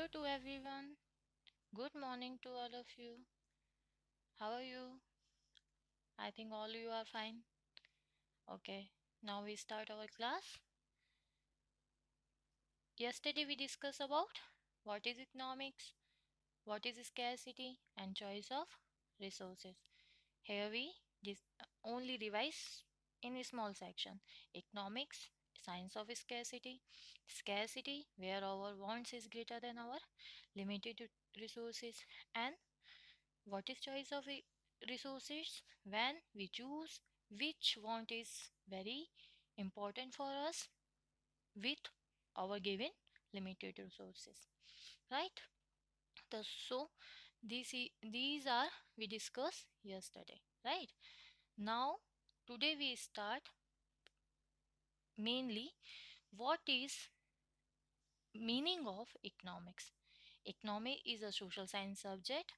Hello to everyone. Good morning to all of you. How are you? I think all you are fine. Okay, now we start our class. Yesterday we discussed about what is economics, what is scarcity, and choice of resources. Here we only revise in a small section. Economics, science of scarcity. Scarcity, where our wants is greater than our limited resources, and what is choice of resources? When we choose which want is very important for us with our given limited resources, right? So these are we discussed yesterday, right? Now today we start mainly what is meaning of economics. Economic is a social science subject.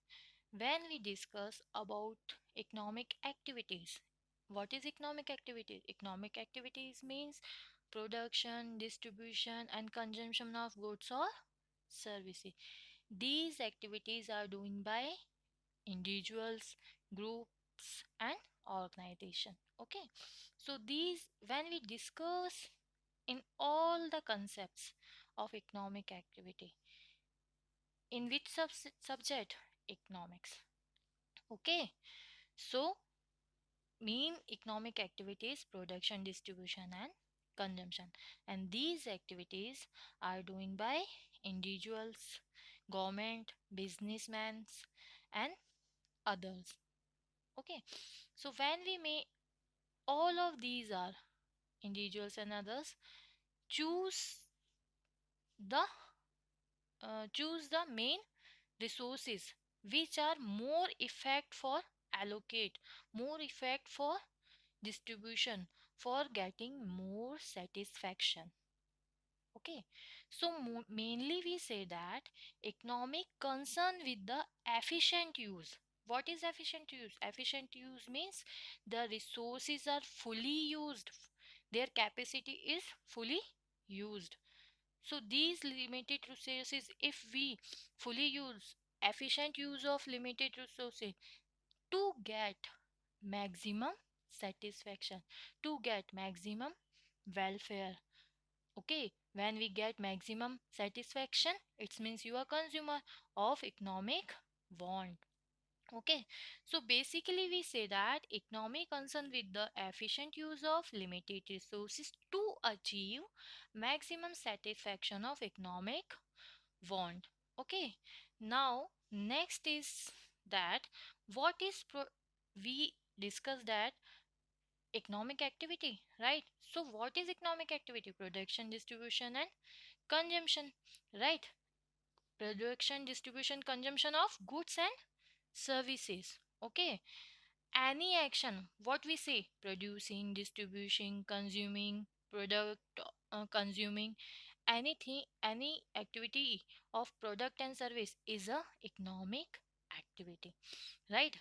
When we discuss about economic activities, what is economic activity? Economic activities means production, distribution, and consumption of goods or services. These activities are doing by individuals, groups, and organization. Okay, so these when we discuss in all the concepts of economic activity, in which subject? Economics. Okay, so main economic activities production, distribution, and consumption, and these activities are doing by individuals, government, businessmen, and others. Okay, so when we may all of these are individuals and others choose the choose the main resources which are more effect for allocate, more effect for distribution, for getting more satisfaction. Okay, so mainly we say that economic concern with the efficient use. What is efficient use? Efficient use means the resources are fully used, their capacity is fully used. So these limited resources, if we fully use efficient use of limited resources to get maximum satisfaction, to get maximum welfare. Okay, when we get maximum satisfaction, it means you are consumer of economic want. Okay, so basically we say that economic concern with the efficient use of limited resources to achieve maximum satisfaction of economic want. Okay, now next is that what is we discussed that economic activity, right? So what is economic activity? Production, distribution, and consumption, right? Production, distribution, consumption of goods and services. Okay, any action, what we say, producing, distributing, consuming product, consuming anything, any activity of product and service is a economic activity, right?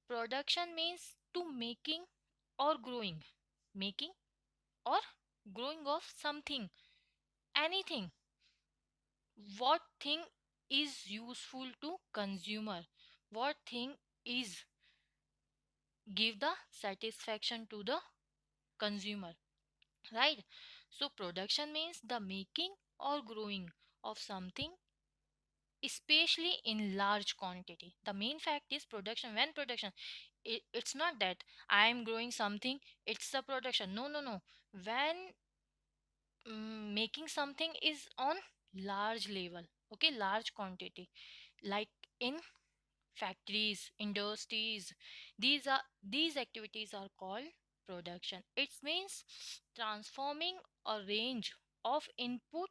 Production means to making or growing, making or growing of something, anything, what thing is useful to consumer, what thing is give the satisfaction to the consumer, right? So production means the making or growing of something, especially in large quantity. The main fact is production. When production, it's not that I am growing something, it's a production. No, no, no. When making something is on large level, okay, large quantity, like in factories, industries, these activities are called production. It means transforming a range of input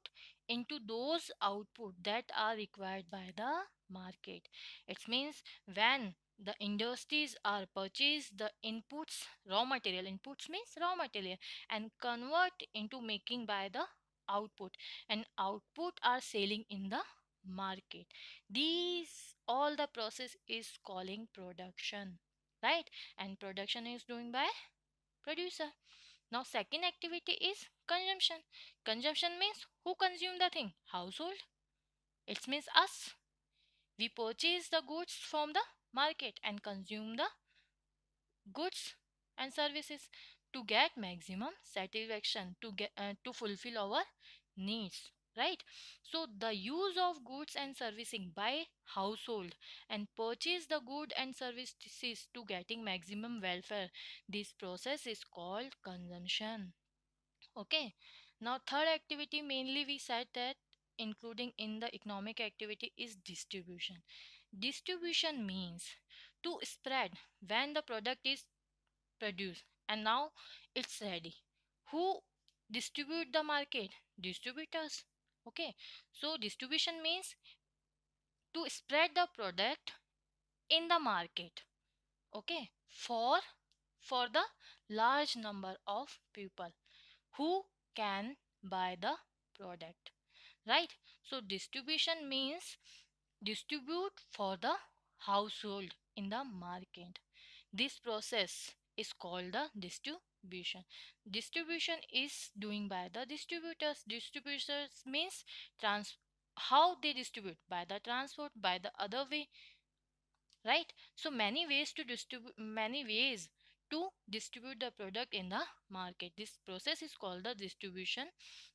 into those output that are required by the market. It means when the industries are purchase the inputs, raw material, inputs means raw material, and convert into making by the output, and output are selling in the market. These all the process is calling production, right? And production is doing by producer. Now second activity is consumption. Consumption means who consume the thing? Household, It means us. We purchase the goods from the market and consume the goods and services to get maximum satisfaction, to fulfill our needs, right? So the use of goods and servicing by household and purchase the good and services to getting maximum welfare, this process is called consumption. Okay. Now third activity, mainly we said that including in the economic activity, is distribution. Distribution means to spread. When the product is produced and now it's ready, who distribute the market? Distributors. Okay. So distribution means to spread the product in the market. Okay. For the large number of people who can buy the product, right? So distribution means distribute for the household in the market. This process is called the distribution. Distribution is doing by the distributors. Distributors means trans how they distribute, by the transport, by the other way, right? So many ways to distribute the product in the market. This process is called the distribution,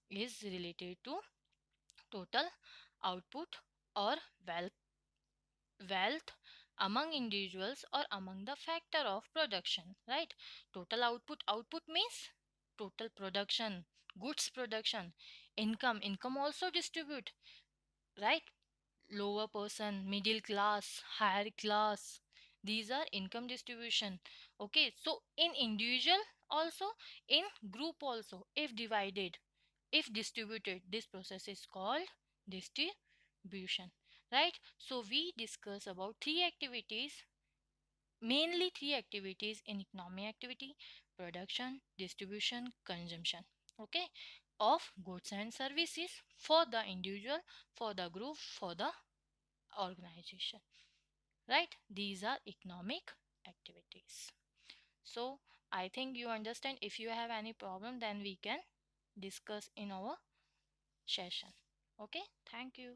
is related to total output or wealth among individuals or among the factor of production, right? Total output means total production, goods production. Income also distribute, right? Lower person, middle class, higher class, these are income distribution. Okay, so in individual also, in group also, if divided, if distributed, this process is called distribution, right? So we discuss about three activities, mainly three activities in economic activity: production, distribution, consumption. Okay, of goods and services for the individual, for the group, for the organization, right? These are economic activities. So I think you understand. If you have any problem, then we can discuss in our session. Okay, thank you.